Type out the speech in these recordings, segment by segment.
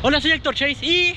Hola, soy Héctor Chase y...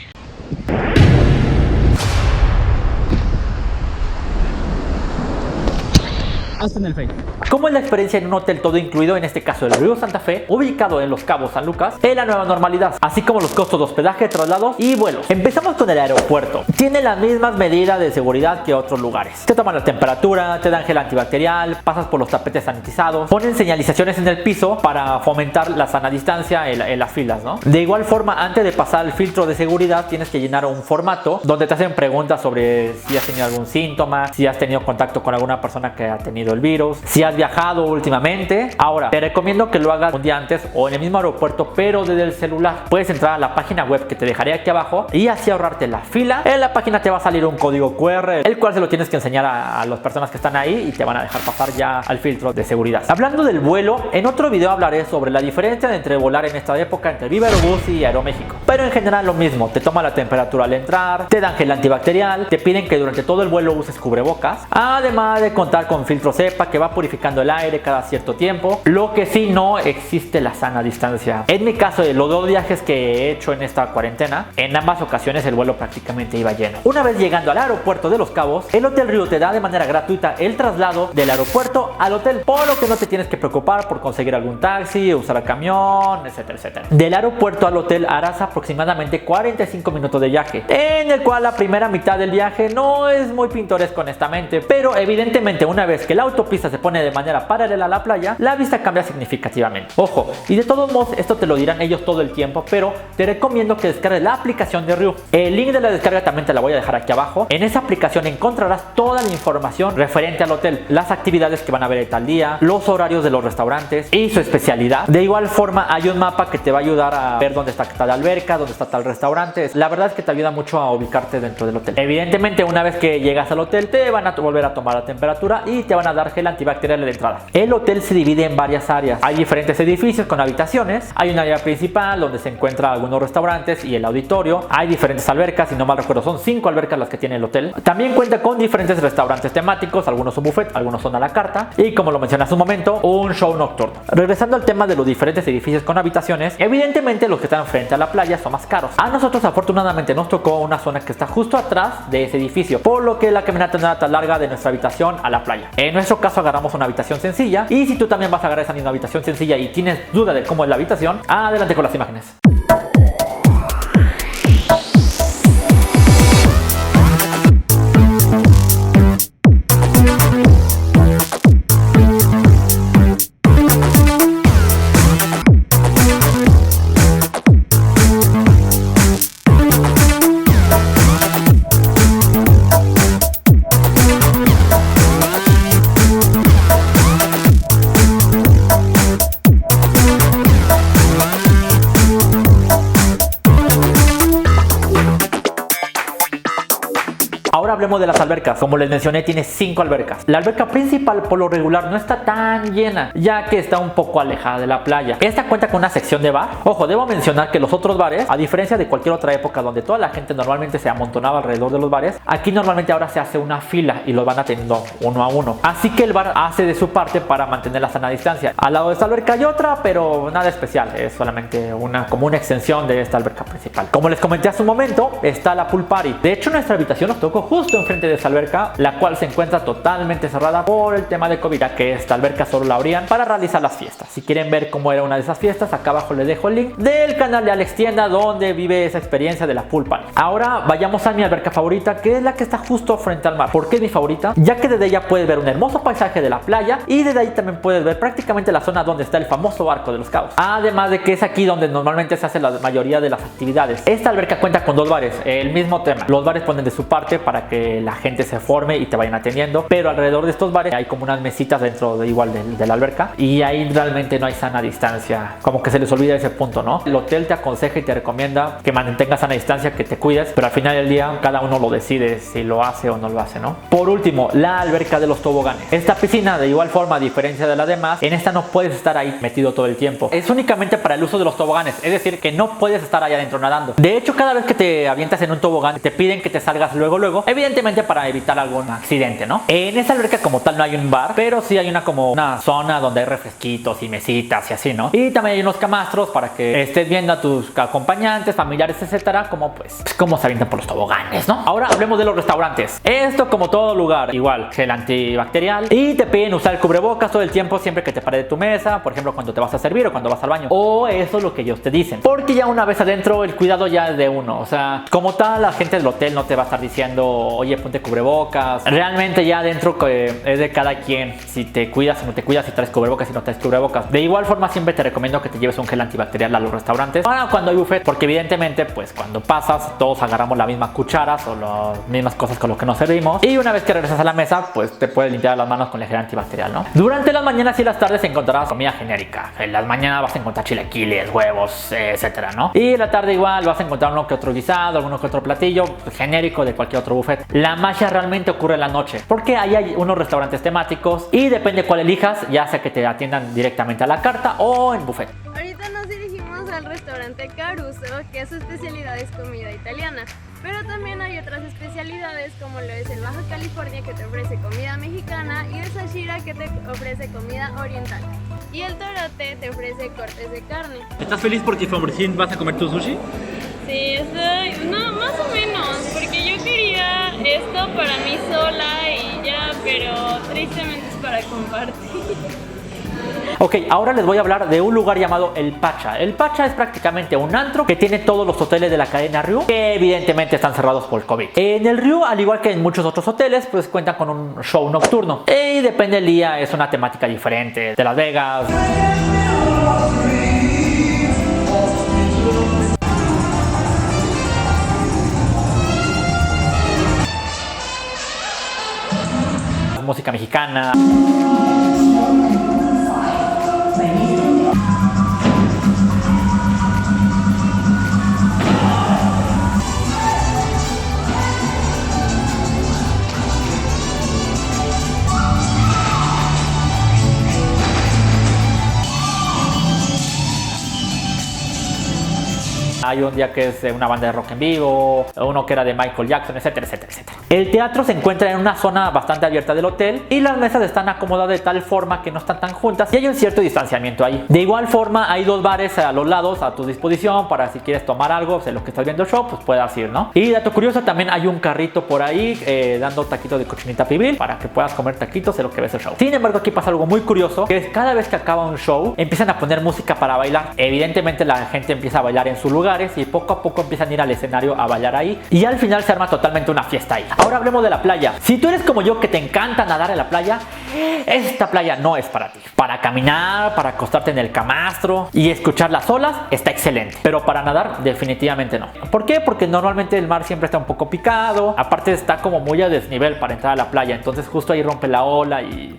hasta en el Face. ¿Cómo es la experiencia en un hotel todo incluido, en este caso el Río Santa Fe, ubicado en Los Cabos, San Lucas, en la nueva normalidad, así como los costos de hospedaje, traslados y vuelos? Empezamos con el aeropuerto. Tiene las mismas medidas de seguridad que otros lugares. Te toman la temperatura, te dan gel antibacterial, pasas por los tapetes sanitizados, ponen señalizaciones en el piso para fomentar la sana distancia en las filas, ¿no? De igual forma, antes de pasar el filtro de seguridad, tienes que llenar un formato donde te hacen preguntas sobre si has tenido algún síntoma, si has tenido contacto con alguna persona que ha tenido el virus, si has viajado últimamente. Ahora, te recomiendo que lo hagas un día antes o en el mismo aeropuerto, pero desde el celular. Puedes entrar a la página web que te dejaré aquí abajo y así ahorrarte la fila. En la página te va a salir un código QR, el cual se lo tienes que enseñar a las personas que están ahí y te van a dejar pasar ya al filtro de seguridad. Hablando del vuelo, en otro video hablaré sobre la diferencia entre volar en esta época entre Viva Aerobús y Aeroméxico. Pero en general lo mismo, te toma la temperatura al entrar, te dan gel antibacterial, te piden que durante todo el vuelo uses cubrebocas, además de contar con filtro CEPA que va purificando el aire cada cierto tiempo. Lo que sí, no existe la sana distancia. En mi caso, de los 2 viajes que he hecho en esta cuarentena, en ambas ocasiones el vuelo prácticamente iba lleno. Una vez llegando al aeropuerto de Los Cabos, el Hotel Río te da de manera gratuita el traslado del aeropuerto al hotel, por lo que no te tienes que preocupar por conseguir algún taxi, usar el camión, etcétera, etcétera. Del aeropuerto al hotel harás aproximadamente 45 minutos de viaje, en el cual la primera mitad del viaje no es muy pintoresco honestamente, pero evidentemente una vez que la autopista se pone de manera paralela a la playa, la vista cambia significativamente. Ojo, y de todos modos esto te lo dirán ellos todo el tiempo, pero te recomiendo que descargues la aplicación de Riu. El link de la descarga también te la voy a dejar aquí abajo. En esa aplicación encontrarás toda la información referente al hotel, las actividades que van a haber tal día, los horarios de los restaurantes y su especialidad. De igual forma hay un mapa que te va a ayudar a ver dónde está tal alberca, dónde está tal restaurante. La verdad es que te ayuda mucho a ubicarte dentro del hotel. Evidentemente una vez que llegas al hotel te van a volver a tomar la temperatura y te van a dar gel antibacterial de entrada. El hotel se divide en varias áreas. Hay diferentes edificios con habitaciones. Hay un área principal donde se encuentran algunos restaurantes y el auditorio. Hay diferentes albercas, si no mal recuerdo son 5 albercas las que tiene el hotel. También cuenta con diferentes restaurantes temáticos, algunos son buffet, algunos son a la carta y, como lo mencioné hace un momento, un show nocturno. Regresando al tema de los diferentes edificios con habitaciones, evidentemente los que están frente a la playa son más caros. A nosotros afortunadamente nos tocó una zona que está justo atrás de ese edificio, por lo que la caminata no era tan larga de nuestra habitación a la playa. En nuestro caso agarramos una habitación sencilla, y si tú también vas a agarrar esa misma habitación sencilla y tienes duda de cómo es la habitación, adelante con las imágenes. Ahora hablemos de las albercas. Como les mencioné, tiene 5 albercas. La alberca principal por lo regular no está tan llena, ya que está un poco alejada de la playa. Esta cuenta con una sección de bar. Ojo, debo mencionar que los otros bares, a diferencia de cualquier otra época donde toda la gente normalmente se amontonaba alrededor de los bares, aquí normalmente ahora se hace una fila y los van atendiendo uno a uno. Así que el bar hace de su parte para mantener la sana distancia. Al lado de esta alberca hay otra, pero nada especial. Es solamente como una extensión de esta alberca principal. Como les comenté hace un momento, está la pool party. De hecho, nuestra habitación nos tocó justo enfrente de esa alberca, la cual se encuentra totalmente cerrada por el tema de COVID, ya que esta alberca solo la abrían para realizar las fiestas. Si quieren ver cómo era una de esas fiestas, acá abajo les dejo el link del canal de Alex Tienda, donde vive esa experiencia de la pool party. Ahora vayamos a mi alberca favorita, que es la que está justo frente al mar. ¿Por qué es mi favorita? Ya que desde ella puedes ver un hermoso paisaje de la playa y desde ahí también puedes ver prácticamente la zona donde está el famoso Arco de los Cabos. Además de que es aquí donde normalmente se hace la mayoría de las actividades. Esta alberca cuenta con 2 bares, el mismo tema. Los bares ponen de su parte para que la gente se forme y te vayan atendiendo, pero alrededor de estos bares hay como unas mesitas dentro de la alberca, y ahí realmente no hay sana distancia. Como que se les olvida ese punto, ¿no? El hotel te aconseja y te recomienda que mantengas sana distancia, que te cuides, pero al final del día cada uno lo decide si lo hace o no lo hace, ¿no? Por último, la alberca de los toboganes. Esta piscina, de igual forma, a diferencia de las demás, en esta no puedes estar ahí metido todo el tiempo. Es únicamente para el uso de los toboganes, es decir, que no puedes estar allá adentro nadando. De hecho, cada vez que te avientas en un tobogán te piden que te salgas luego. evidentemente para evitar algún accidente, ¿no? En esa alberca como tal no hay un bar, pero sí hay como una zona donde hay refresquitos y mesitas y así, ¿no? Y también hay unos camastros para que estés viendo a tus acompañantes, familiares, etcétera, como pues cómo se avientan por los toboganes, ¿no? Ahora hablemos de los restaurantes. Esto, como todo lugar, igual, gel antibacterial, y te piden usar el cubrebocas todo el tiempo siempre que te pare de tu mesa, por ejemplo cuando te vas a servir o cuando vas al baño, o eso es lo que ellos te dicen, porque ya una vez adentro el cuidado ya es de uno. O sea, como tal, la gente del hotel no te va a estar diciendo, oye, ponte cubrebocas. Realmente ya adentro es de cada quien si te cuidas o no te cuidas, si traes cubrebocas, si no traes cubrebocas. De igual forma siempre te recomiendo que te lleves un gel antibacterial a los restaurantes para cuando hay buffet, porque evidentemente pues cuando pasas todos agarramos las mismas cucharas o las mismas cosas con lo que nos servimos, y una vez que regresas a la mesa pues te puedes limpiar las manos con el gel antibacterial, ¿no? Durante las mañanas y las tardes encontrarás comida genérica. En las mañanas vas a encontrar chilaquiles, huevos, etcétera, ¿no? Y en la tarde igual vas a encontrar uno que otro guisado, alguno que otro platillo genérico de cualquier otro buffet. La magia realmente ocurre en la noche, porque ahí hay unos restaurantes temáticos y depende cuál elijas, ya sea que te atiendan directamente a la carta o en buffet. Ahorita nos dirigimos al restaurante Caruso, que su especialidad es comida italiana, pero también hay otras especialidades como lo es el Baja California, que te ofrece comida mexicana, y el Sashira, que te ofrece comida oriental, y el Torote te ofrece cortes de carne. ¿Estás feliz porque por fin vas a comer tu sushi? Sí, estoy, no, más o menos, porque yo quería esto para mí sola y ya, pero tristemente es para compartir. Ok, ahora les voy a hablar de un lugar llamado El Pacha. El Pacha es prácticamente un antro que tiene todos los hoteles de la cadena Ryu, que evidentemente están cerrados por COVID. En el Ryu, al igual que en muchos otros hoteles, pues cuentan con un show nocturno. Y depende del día, es una temática diferente. De Las Vegas, música mexicana. Hay un día que es una banda de rock en vivo, uno que era de Michael Jackson, etcétera, etcétera, etcétera. El teatro se encuentra en una zona bastante abierta del hotel y las mesas están acomodadas de tal forma que no están tan juntas y hay un cierto distanciamiento ahí. De igual forma hay dos bares a los lados a tu disposición para si quieres tomar algo, en lo que estás viendo el show, pues puedas ir, ¿no? Y dato curioso, también hay un carrito por ahí dando taquitos de cochinita pibil para que puedas comer taquitos en lo que ves el show. Sin embargo, aquí pasa algo muy curioso, que es cada vez que acaba un show empiezan a poner música para bailar. Evidentemente la gente empieza a bailar en sus lugares y poco a poco empiezan a ir al escenario a bailar ahí y al final se arma totalmente una fiesta ahí. Ahora hablemos de la playa. Si tú eres como yo que te encanta nadar en la playa, esta playa no es para ti. Para caminar, para acostarte en el camastro y escuchar las olas está excelente, pero para nadar definitivamente no. ¿Por qué? Porque normalmente el mar siempre está un poco picado, aparte está como muy a desnivel para entrar a la playa, entonces justo ahí rompe la ola y...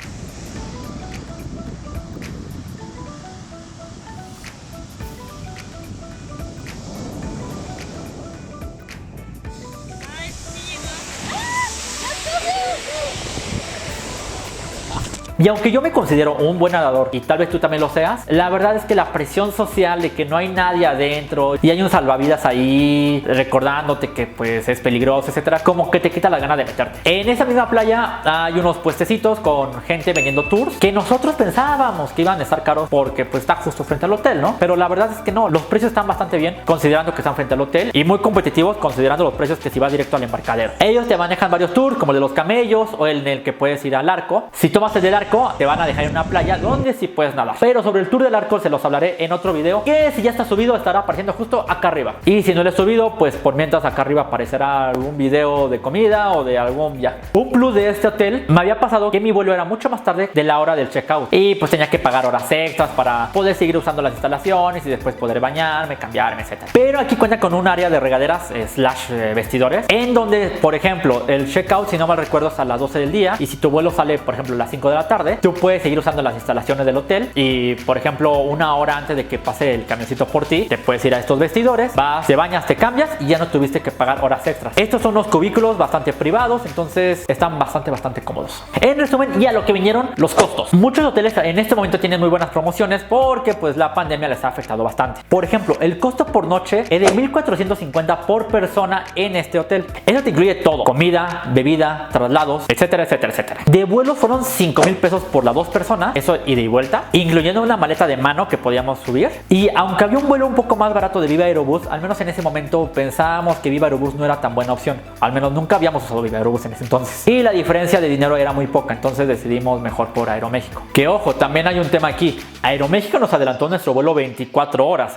Y aunque yo me considero un buen nadador y tal vez tú también lo seas, la verdad es que la presión social de que no hay nadie adentro y hay un salvavidas ahí recordándote que pues es peligroso, etcétera, como que te quita la gana de meterte. En esa misma playa hay unos puestecitos con gente vendiendo tours que nosotros pensábamos que iban a estar caros porque pues está justo frente al hotel, ¿no? Pero la verdad es que no, los precios están bastante bien considerando que están frente al hotel y muy competitivos considerando los precios que si vas directo al embarcadero. Ellos te manejan varios tours como el de los camellos o el en el que puedes ir al arco. Si tomas el del arco, te van a dejar en una playa donde sí puedes nadar. Pero sobre el tour del arco se los hablaré en otro video, que si ya está subido estará apareciendo justo acá arriba. Y si no lo he subido, pues por mientras acá arriba aparecerá algún video de comida o de algún viaje. Un plus de este hotel, me había pasado que mi vuelo era mucho más tarde de la hora del checkout y pues tenía que pagar horas extras para poder seguir usando las instalaciones y después poder bañarme, cambiarme, etc. Pero aquí cuenta con un área de regaderas / vestidores, en donde, por ejemplo, el checkout, si no mal recuerdo, es a las 12 del día y si tu vuelo sale, por ejemplo, a las 5 de la tarde, tarde, tú puedes seguir usando las instalaciones del hotel y, por ejemplo, una hora antes de que pase el camioncito por ti, te puedes ir a estos vestidores, vas, te bañas, te cambias y ya no tuviste que pagar horas extras. Estos son unos cubículos bastante privados, entonces están bastante cómodos. En resumen, y a lo que vinieron los costos. Muchos hoteles en este momento tienen muy buenas promociones porque pues la pandemia les ha afectado bastante. Por ejemplo, el costo por noche es de 1,450 por persona en este hotel. Eso te incluye todo: comida, bebida, traslados, etcétera. De vuelo fueron 5,000 pesos por las 2 personas, eso ida y vuelta, incluyendo una maleta de mano que podíamos subir. Y aunque había un vuelo un poco más barato de Viva Aerobús, al menos en ese momento pensábamos que Viva Aerobús no era tan buena opción. Al menos nunca habíamos usado Viva Aerobús en ese entonces. Y la diferencia de dinero era muy poca, entonces decidimos mejor por Aeroméxico. Que ojo, también hay un tema aquí. Aeroméxico nos adelantó nuestro vuelo 24 horas,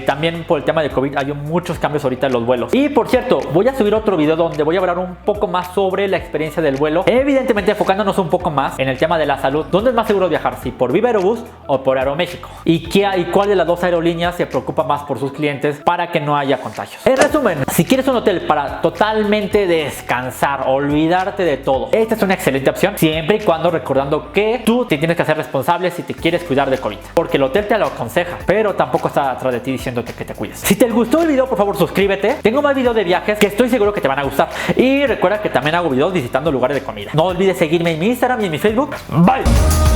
también por el tema de COVID hay muchos cambios ahorita en los vuelos. Y por cierto, voy a subir otro video donde voy a hablar un poco más sobre la experiencia del vuelo, evidentemente enfocándonos un poco más en el tema de la salud. ¿Dónde es más seguro viajar? ¿Si por Viva Aerobús o por Aeroméxico? ¿Y cuál de las dos aerolíneas se preocupa más por sus clientes para que no haya contagios? En resumen, si quieres un hotel para totalmente descansar, olvidarte de todo, esta es una excelente opción, siempre y cuando recordando que tú te tienes que hacer responsable si te quieres cuidar de COVID, porque el hotel te lo aconseja, pero tampoco está atrás de ti diciéndote que te cuides. Si te gustó el video, por favor suscríbete. Tengo más videos de viajes que estoy seguro que te van a gustar, y recuerda que también hago videos visitando lugares de comida. No olvides seguirme en mi Instagram y en mi Facebook. Bye.